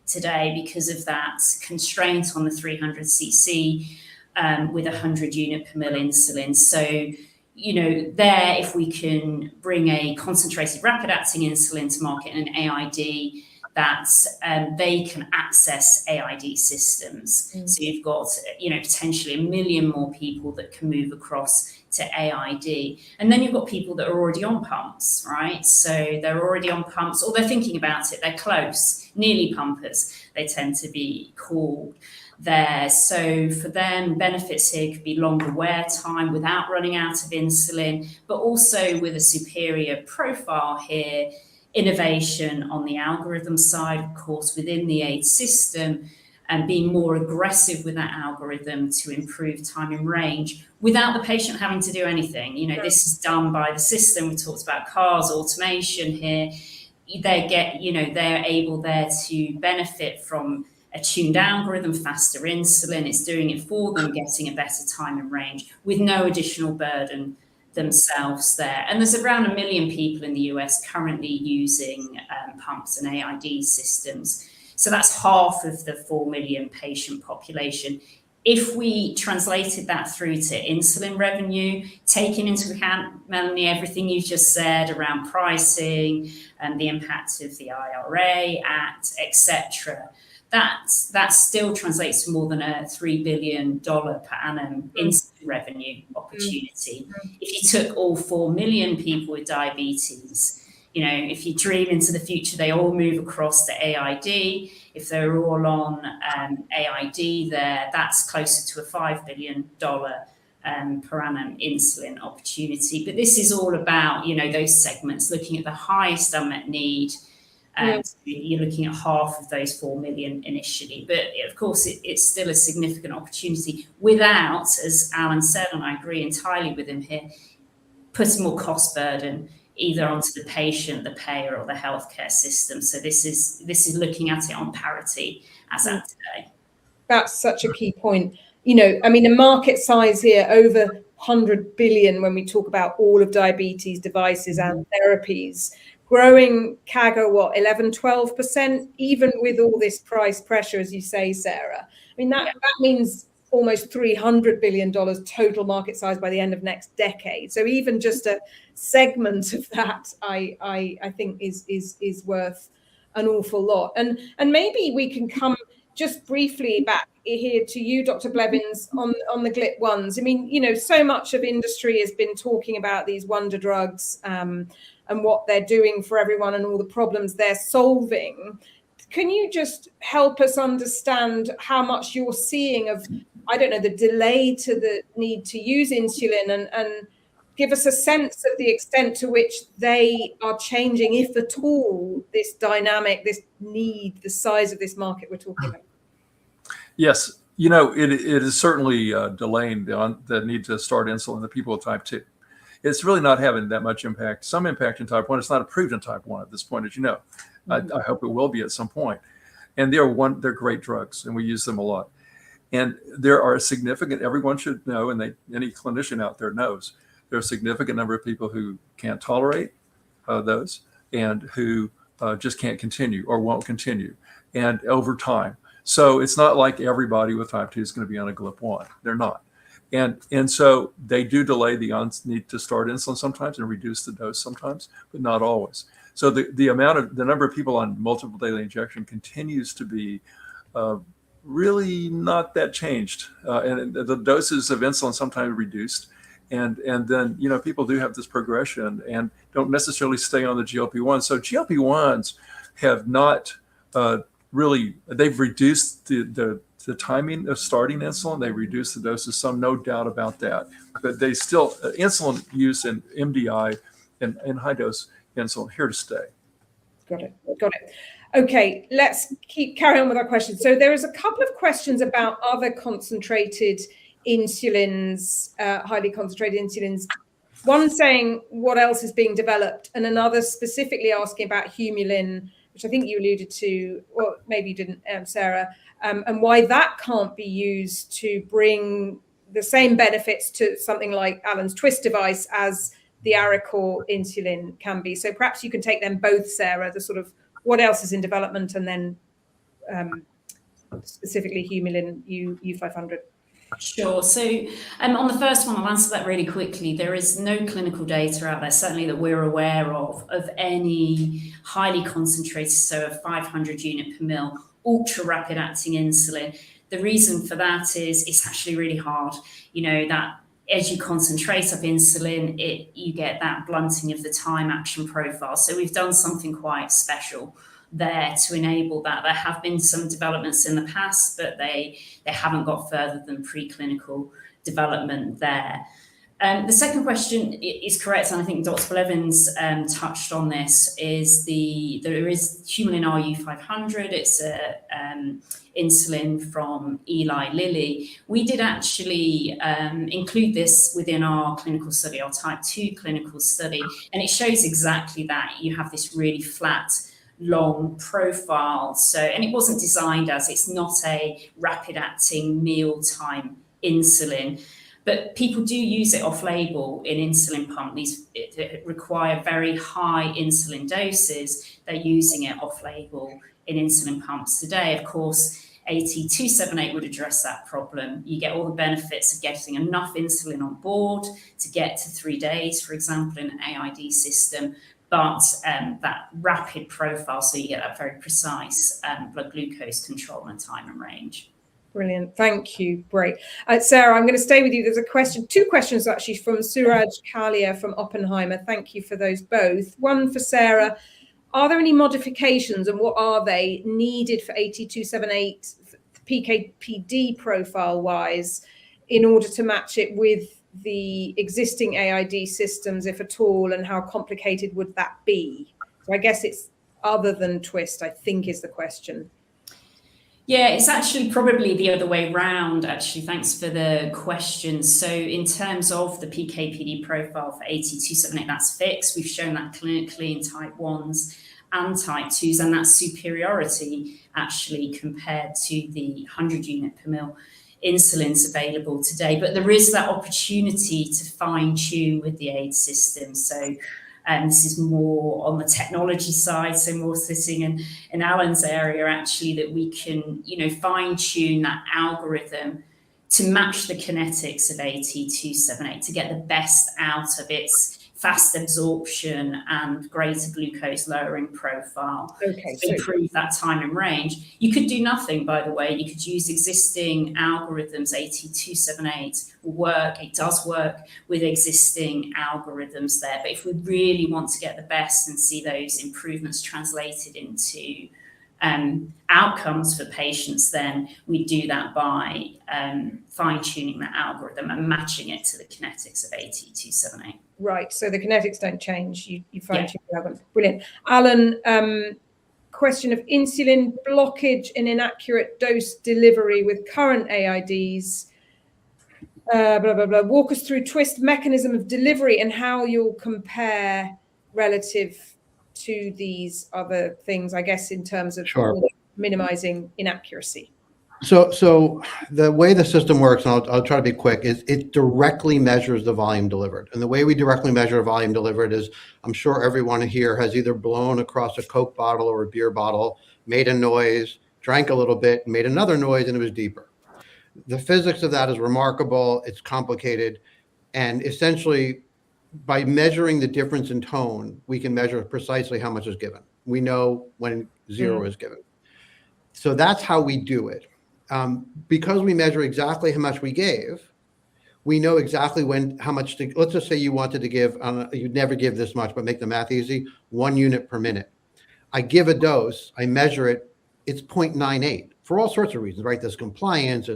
today because of that constraint on the 300cc with 100 unit per mil insulin. So, there, if we can bring a concentrated rapid acting insulin to market and an AID, that they can access AID systems. So you've got, potentially 1 million more people that can move across to AID. And then you've got people that are already on pumps, right? So they're already on pumps, or they're thinking about it, they're close, nearly pumpers, they tend to be called there. So for them, benefits here could be longer wear time without running out of insulin, but also with a superior profile here, innovation on the algorithm side, of course, within the aid system, and being more aggressive with that algorithm to improve time in range without the patient having to do anything. This is done by the system. We talked about cars, automation here. They're able there to benefit from a tuned algorithm, faster insulin. It's doing it for them, getting a better time in range with no additional burden themselves there. And there's around 1 million people in the US currently using pumps and AID systems. So that's half of the 4 million patient population. If we translated that through to insulin revenue, taking into account, Melanie, everything you just said around pricing and the impact of the IRA Act, etc., that still translates to more than a $3 billion per annum insulin revenue opportunity. If you took all 4 million people with diabetes, if you dream into the future, they all move across to AID. If they're all on AID there, that's closer to a $5 billion per annum insulin opportunity. But this is all about, those segments, looking at the highest unmet need. You're looking at half of those 4 million initially. But of course, it's still a significant opportunity without, as Alan said, and I agree entirely with him here, putting more cost burden either onto the patient, the payer, or the healthcare system. So this is looking at it on parity as at today. That's such a key point. The market size here over 100 billion when we talk about all of diabetes devices and therapies, growing CAGR, 11-12%, even with all this price pressure, as you say, Sarah. That means almost $300 billion total market size by the end of next decade. So even just a segment of that, I think is worth an awful lot. And maybe we can come just briefly back here to you, Dr. Blevins, on the GLP-1s. So much of industry has been talking about these wonder drugs and what they're doing for everyone and all the problems they're solving. Can you just help us understand how much you're seeing of, the delay to the need to use insulin and give us a sense of the extent to which they are changing, if at all, this dynamic, this need, the size of this market we're talking about? Yes. It is certainly delaying the need to start insulin in the people with type 2. It's really not having that much impact. Some impact in type 1. It's not approved in type 1 at this point, as you know. I hope it will be at some point. And they're great drugs, and we use them a lot. And there are a significant, everyone should know, and any clinician out there knows, there are a significant number of people who can't tolerate those and who just can't continue or won't continue, and over time. So it's not like everybody with type 2 is going to be on a GLP-1. They're not. And so they do delay the need to start insulin sometimes and reduce the dose sometimes, but not always. So the number of people on multiple daily injection continues to be really not that changed. And the doses of insulin sometimes reduced. And then, people do have this progression and don't necessarily stay on the GLP-1. So GLP-1s have not they've reduced the timing of starting insulin. They reduced the doses some, no doubt about that. But they still, insulin use and MDI and high dose insulin here to stay. Got it. Okay, let's carry on with our questions. So there is a couple of questions about other concentrated insulins, highly concentrated insulins. One saying what else is being developed, and another specifically asking about Humulin, which I think you alluded to, or maybe you didn't, Sarah, and why that can't be used to bring the same benefits to something like Alan's Twist device as the Arecor insulin can be. So perhaps you can take them both, Sarah, the sort of what else is in development, and then specifically Humulin U500. Sure. So on the first one, I'll answer that really quickly. There is no clinical data out there, certainly that we're aware of any highly concentrated, so a 500 unit per mil, ultra rapid acting insulin. The reason for that is it's actually really hard. That as you concentrate up insulin, you get that blunting of the time action profile. So we've done something quite special there to enable that. There have been some developments in the past, but they haven't got further than preclinical development there. The second question is correct, and I think Dr. Blevins touched on this, there is Humulin RU500. It's a insulin from Eli Lilly. We did actually include this within our clinical study, our type 2 clinical study, and it shows exactly that. You have this really flat, long profile. And it wasn't designed it's not a rapid acting mealtime insulin, but people do use it off label in insulin pump. These require very high insulin doses. They're using it off label in insulin pumps today. Of course, AT278 would address that problem. You get all the benefits of getting enough insulin on board to get to 3 days, for example, in an AID system, but that rapid profile, so you get that very precise blood glucose control and time and range. Brilliant. Thank you. Great. Sarah, I'm going to stay with you. There's two questions actually from Suraj Kalia from Oppenheimer. Thank you for those both. One for Sarah. Are there any modifications, and what are they, needed for AT278 PK/PD profile wise in order to match it with the existing AID systems, if at all, and how complicated would that be? So I guess it's other than Twist, I think, is the question. Yeah, it's actually probably the other way round, actually. Thanks for the question. So in terms of the PK/PD profile for AT278, that's fixed. We've shown that clinically in type 1s and type 2s, and that's superiority actually compared to the 100 unit per mil insulins available today. But there is that opportunity to fine tune with the aid system. So this is more on the technology side, so more sitting in Alan's area, actually, that we can, fine tune that algorithm to match the kinetics of AT278 to get the best out of its fast absorption and greater glucose lowering profile. Okay, to improve that time and range. You could do nothing, by the way. You could use existing algorithms. AT278 will work. It does work with existing algorithms there. But if we really want to get the best and see those improvements translated into outcomes for patients, then we do that by fine-tuning that algorithm and matching it to the kinetics of AT278. Right, so the kinetics don't change. You fine-tune the algorithm. Brilliant. Alan, question of insulin blockage and inaccurate dose delivery with current AIDs. Blah, blah, blah. Walk us through Twist mechanism of delivery and how you'll compare relative to these other things, I guess, in terms of minimizing inaccuracy? So the way the system works, and I'll try to be quick, is it directly measures the volume delivered. And the way we directly measure volume delivered is, I'm sure everyone here has either blown across a Coke bottle or a beer bottle, made a noise, drank a little bit, made another noise, and it was deeper. The physics of that is remarkable. It's complicated. And essentially, by measuring the difference in tone, we can measure precisely how much is given. We know when zero is given. So that's how we do it. Because we measure exactly how much we gave, we know exactly how much to, let's just say you wanted to give, you'd never give this much, but make the math easy, 1 unit per minute. I give a dose, I measure it, it's 0.98 for all sorts of reasons, right? There's compliance.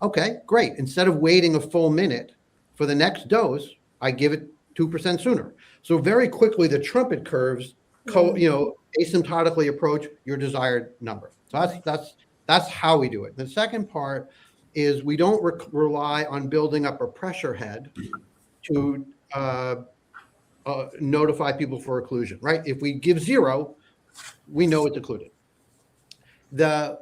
Okay, great. Instead of waiting a full minute for the next dose, I give it 2% sooner. So very quickly, the trumpet curves, asymptotically approach your desired number. So that's how we do it. The second part is we don't rely on building up a pressure head to notify people for occlusion, right? If we give 0, we know it's occluded. The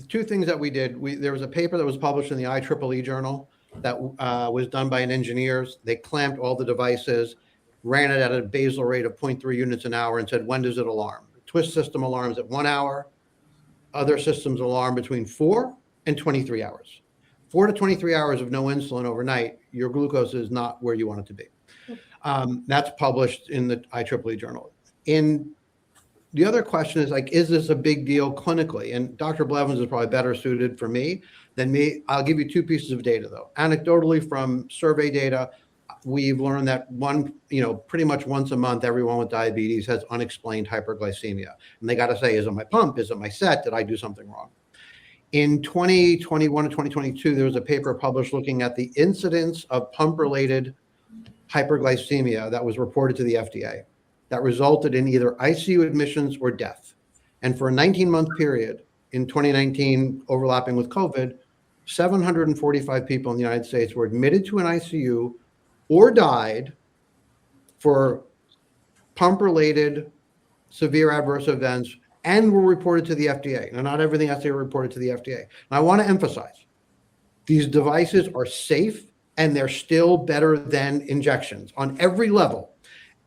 2 things that we did, there was a paper that was published in the IEEE journal that was done by an engineers. They clamped all the devices, ran it at a basal rate of 0.3 units an hour and said, when does it alarm? The Twist system alarms at 1 hour. Other systems alarm between 4 and 23 hours. 4 to 23 hours of no insulin overnight, your glucose is not where you want it to be. That's published in the IEEE journal. The other question is, like, is this a big deal clinically? And Dr. Blevins is probably better suited for me than me. I'll give you 2 pieces of data, though. Anecdotally, from survey data, we've learned that pretty much once a month, everyone with diabetes has unexplained hyperglycemia. And they got to say, is it my pump? Is it my set? Did I do something wrong? In 2021 and 2022, there was a paper published looking at the incidence of pump-related hyperglycemia that was reported to the FDA that resulted in either ICU admissions or death. And for a 19-month period in 2019, overlapping with COVID, 745 people in the United States were admitted to an ICU or died for pump-related severe adverse events and were reported to the FDA. Now, not everything has to be reported to the FDA. And I want to emphasize, these devices are safe and they're still better than injections on every level,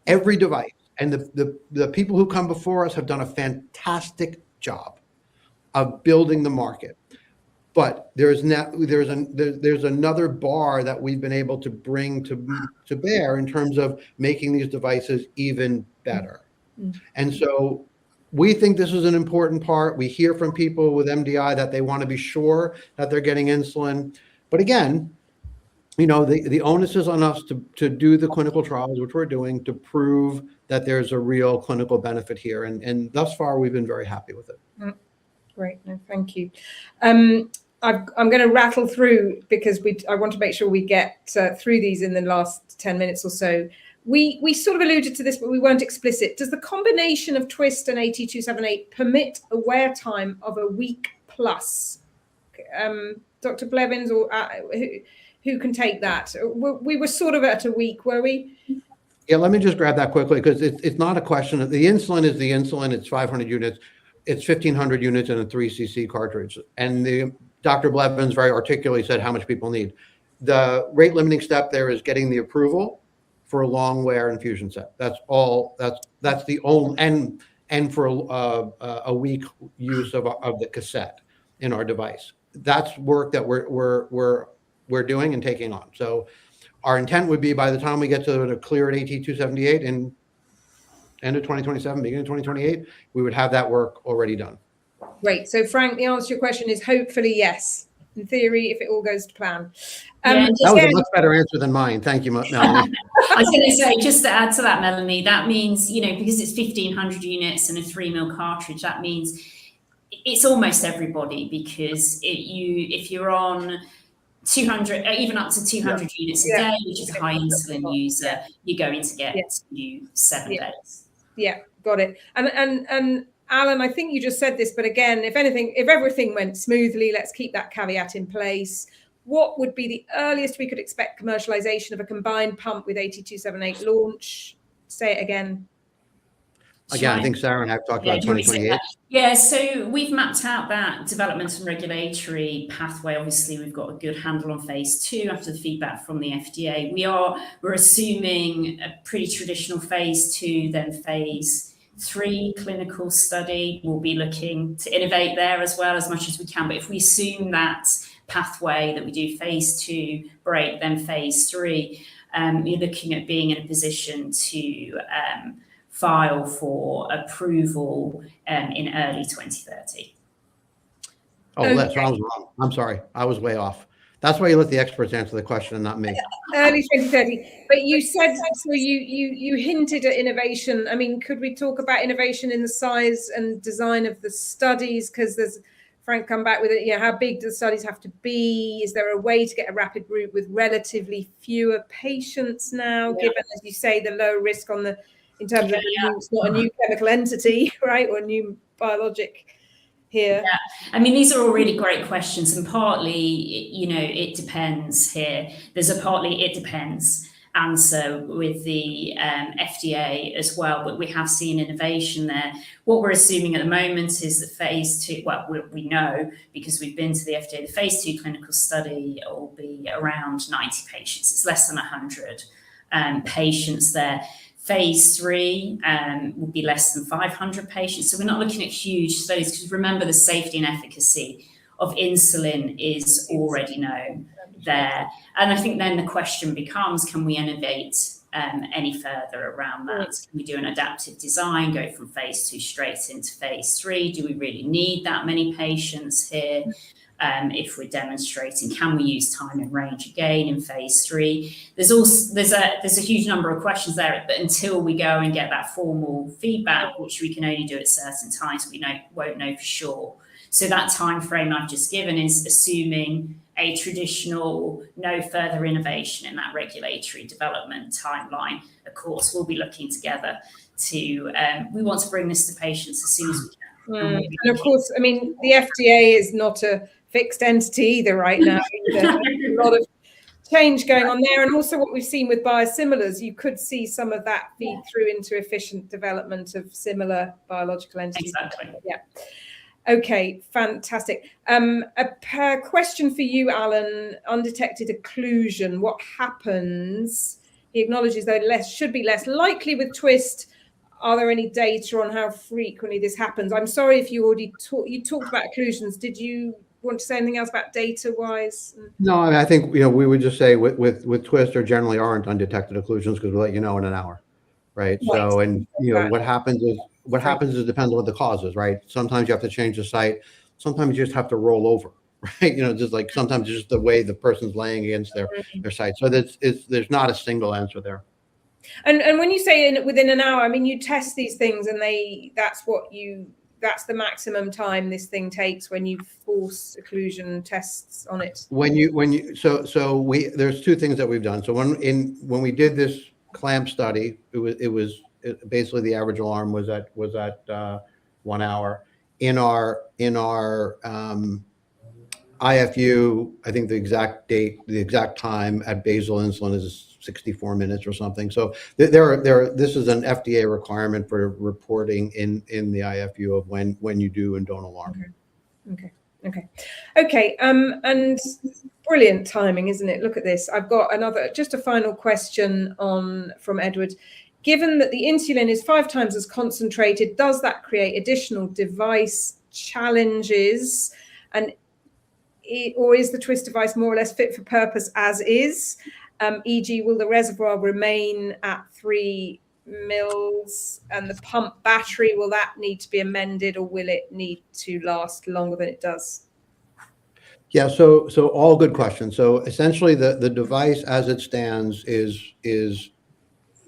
every device. And the people who come before us have done a fantastic job of building the market. But there's another bar that we've been able to bring to bear in terms of making these devices even better. And so we think this is an important part. We hear from people with MDI that they want to be sure that they're getting insulin. But again, the onus is on us to do the clinical trials, which we're doing, to prove that there's a real clinical benefit here. And thus far, we've been very happy with it. Great. No, thank you. I'm going to rattle through because I want to make sure we get through these in the last 10 minutes or so. We sort of alluded to this, but we weren't explicit. Does the combination of Twist and AT278 permit a wear time of a week plus? Dr. Blevins, or who can take that? We were sort of at a week, were we? Yeah, let me just grab that quickly because it's not a question. The insulin is the insulin. It's 500 units. It's 1,500 units in a 3cc cartridge. And Dr. Blevins very articulately said how much people need. The rate limiting step there is getting the approval for a long wear infusion set. That's all. That's the only and for a week use of the cassette in our device. That's work that we're doing and taking on. So our intent would be by the time we get to the clear at AT278 in end of 2027, beginning of 2028, we would have that work already done. Great. So Frank, the answer to your question is hopefully yes. In theory, if it all goes to plan. That was a much better answer than mine. Thank you, Melanie. I was going to say, just to add to that, Melanie, that means, because it's 1,500 units and a 3 ml cartridge, that means it's almost everybody, because if you're on 200, even up to 200 units a day, which is a high insulin user, you're going to get to 7 days. Yeah, got it. And Alan, I think you just said this, but again, if everything went smoothly, let's keep that caveat in place. What would be the earliest we could expect commercialization of a combined pump with AT278 launch? Say it again. Again, I think Sarah and I have talked Yeah, about do you want me to say 2028. that? Yeah, so we've mapped out that development and regulatory pathway. Obviously, we've got a good handle on phase 2 after the feedback from the FDA. We're assuming a pretty traditional phase 2, then phase 3 clinical study. We'll be looking to innovate there as well as much as we can. But if we assume that pathway that we do phase 2 break, then phase 3, you're looking at being in a position to file for approval in early 2030. Oh, Okay. so I was wrong. I'm sorry. I was way off. That's why you let the experts answer the question and not me. Early 2030. But you said, so you hinted at innovation. I mean, could we talk about innovation in the size and design of the studies? Because there's, Frank, come back with it. Yeah, how big do the studies have to be? Is there a way to get a rapid route with relatively fewer patients now, given, as you say, the low risk on the, in terms of it's not a new chemical entity, right, or a new biologic here? Yeah, I mean, these are all really great questions, and partly, it depends here. There's a partly it depends answer with the FDA as well, but we have seen innovation there. What we're assuming at the moment is that phase 2, well, we know because we've been to the FDA, the phase 2 clinical study will be around 90 patients. It's less than 100 patients there. Phase 3 will be less than 500 patients. So we're not looking at huge studies because remember the safety and efficacy of insulin is already known there. And I think then the question becomes, can we innovate any further around that? Can we do an adaptive design, go from phase 2 straight into phase 3? Do we really need that many patients here? If we're demonstrating, can we use time and range again in phase 3? There's a huge number of questions there, but until we go and get that formal feedback, which we can only do at certain times, we won't know for sure. So that time frame I've just given is assuming a traditional no further innovation in that regulatory development timeline. Of course, we'll be looking together to we want to bring this to patients as soon as we can. And of course, I mean, the FDA is not a fixed entity either right now. There's a lot of change going on there. And also what we've seen with biosimilars, you could see some of that feed through into efficient development of similar biological entities. Exactly. Yeah. Okay, fantastic. A question for you, Alan. Undetected occlusion. What happens? He acknowledges that should be less likely with twist. Are there any data on how frequently this happens? I'm sorry if you already talked about occlusions. Did you want to say anything else about data-wise? No, I mean, I think we would just say with twist there generally aren't undetected occlusions because we'll let you know in an hour, right? So, and what happens is depends on what the cause is, right? Sometimes you have to change the site. Sometimes you just have to roll over, right? Just like sometimes it's just the way the person's laying against their site. So there's not a single answer there. And when you say within an hour, I mean, you test these things and that's the maximum time this thing takes when you force occlusion tests on it. There's two things that we've done. So when we did this clamp study, it was basically the average alarm was at 1 hour. In our IFU, I think the exact time at basal insulin is 64 minutes or something. So this is an FDA requirement for reporting in the IFU of when you do and don't alarm. Okay. And brilliant timing, isn't it? Look at this. I've got just a final question from Edward. Given that the insulin is 5 times as concentrated, does that create additional device challenges? Or is the twist device more or less fit for purpose as is? E.g., will the reservoir remain at 3 mils and the pump battery, will that need to be amended or will it need to last longer than it does? Yeah, so all good questions. So essentially the device as it stands is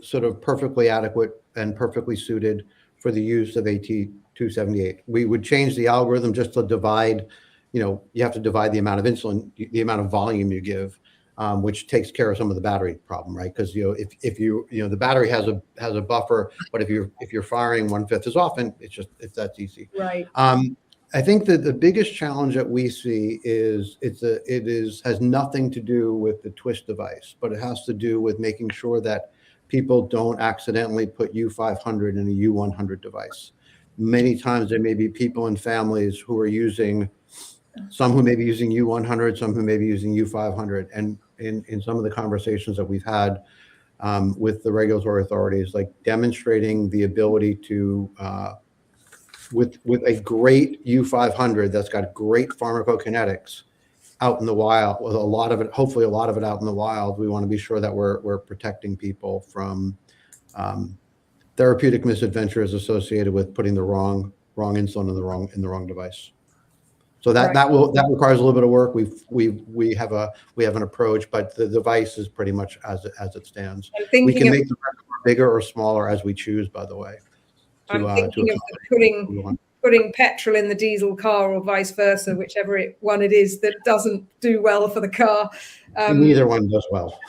sort of perfectly adequate and perfectly suited for the use of AT278. We would change the algorithm just to divide, you have to divide the amount of insulin, the amount of volume you give, which takes care of some of the battery problem, right? Because if the battery has a buffer, but if you're firing 1/5 as often, it's that easy. Right. I think that the biggest challenge that we see has nothing to do with the twist device, but it has to do with making sure that people don't accidentally put U500 in a U100 device. Many times there may be people in families who are using, some who may be using U100, some who may be using U500. And in some of the conversations that we've had with the regulatory authorities, like demonstrating the ability to, with a great U500 that's got great pharmacokinetics out in the wild, with a lot of it, hopefully a lot of it out in the wild, we want to be sure that we're protecting people from therapeutic misadventures associated with putting the wrong insulin in the wrong device. So that requires a little bit of work. We have an approach, but the device is pretty much as it stands. We can make the bigger or smaller as we choose, by the way. I'm thinking of putting petrol in the diesel car or vice versa, whichever one it is that doesn't do well for the car. Neither one does well.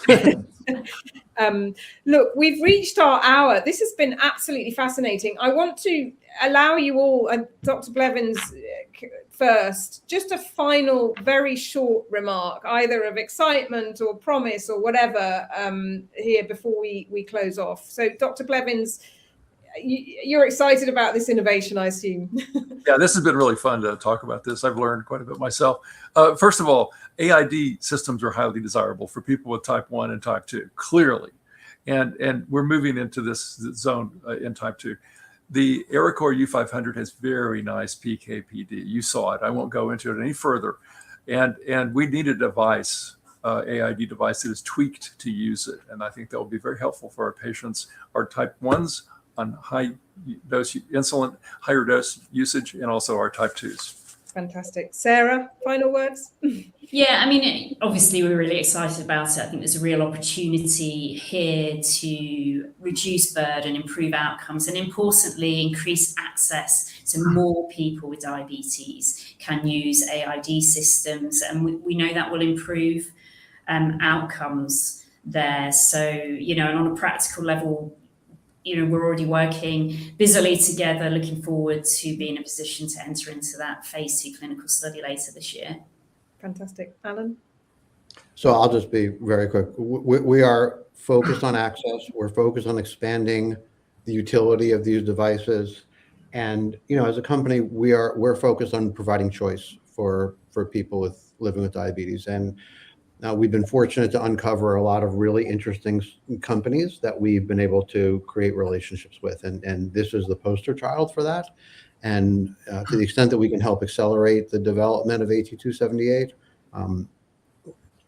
Look, we've reached our hour. This has been absolutely fascinating. I want to allow you all, and Dr. Blevins first, just a final, very short remark, either of excitement or promise or whatever, here before we close off. So, Dr. Blevins, you're excited about this innovation, I assume. Yeah, this has been really fun to talk about this. I've learned quite a bit myself. First of all, AID systems are highly desirable for people with type 1 and type 2, clearly. And we're moving into this zone in type 2. The Arecor U500 has very nice PK/PD. You saw it. I won't go into it any further. And we need a device, AID device that is tweaked to use it. And I think that will be very helpful for our patients, our type 1s on high dose insulin, higher dose usage, and also our type 2s. Fantastic. Sarah, final words? Yeah, I mean, obviously we're really excited about it. I think there's a real opportunity here to reduce burden, improve outcomes, and importantly, increase access so more people with diabetes can use AID systems. And we know that will improve outcomes there. So, and on a practical level, we're already working busily together, looking forward to being in a position to enter into that phase 2 clinical study later this year. Fantastic. Alan? So I'll just be very quick. We are focused on access. We're focused on expanding the utility of these devices. And, as a company, we're focused on providing choice for people living with diabetes. And we've been fortunate to uncover a lot of really interesting companies that we've been able to create relationships with. And this is the poster child for that. And to the extent that we can help accelerate the development of AT278,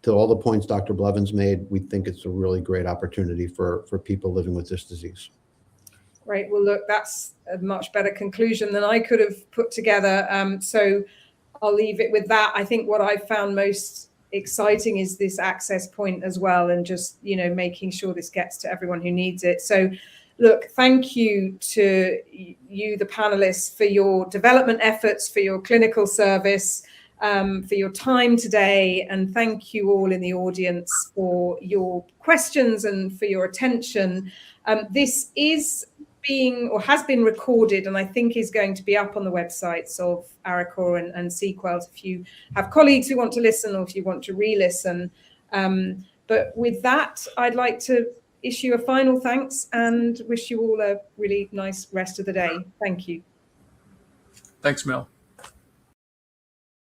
to all the points Dr. Blevins made, we think it's a really great opportunity for people living with this disease. Great. Well, look, that's a much better conclusion than I could have put together. So I'll leave it with that. I think what I found most exciting is this access point as well, and just making sure this gets to everyone who needs it. So look, thank you to you, the panelists, for your development efforts, for your clinical service, for your time today, and thank you all in the audience for your questions and for your attention. This is has been recorded, and I think is going to be up on the websites of Arecor and Sequels if you have colleagues who want to listen or if you want to re-listen. But with that, I'd like to issue a final thanks and wish you all a really nice rest of the day. Thank you. Thanks, Mel.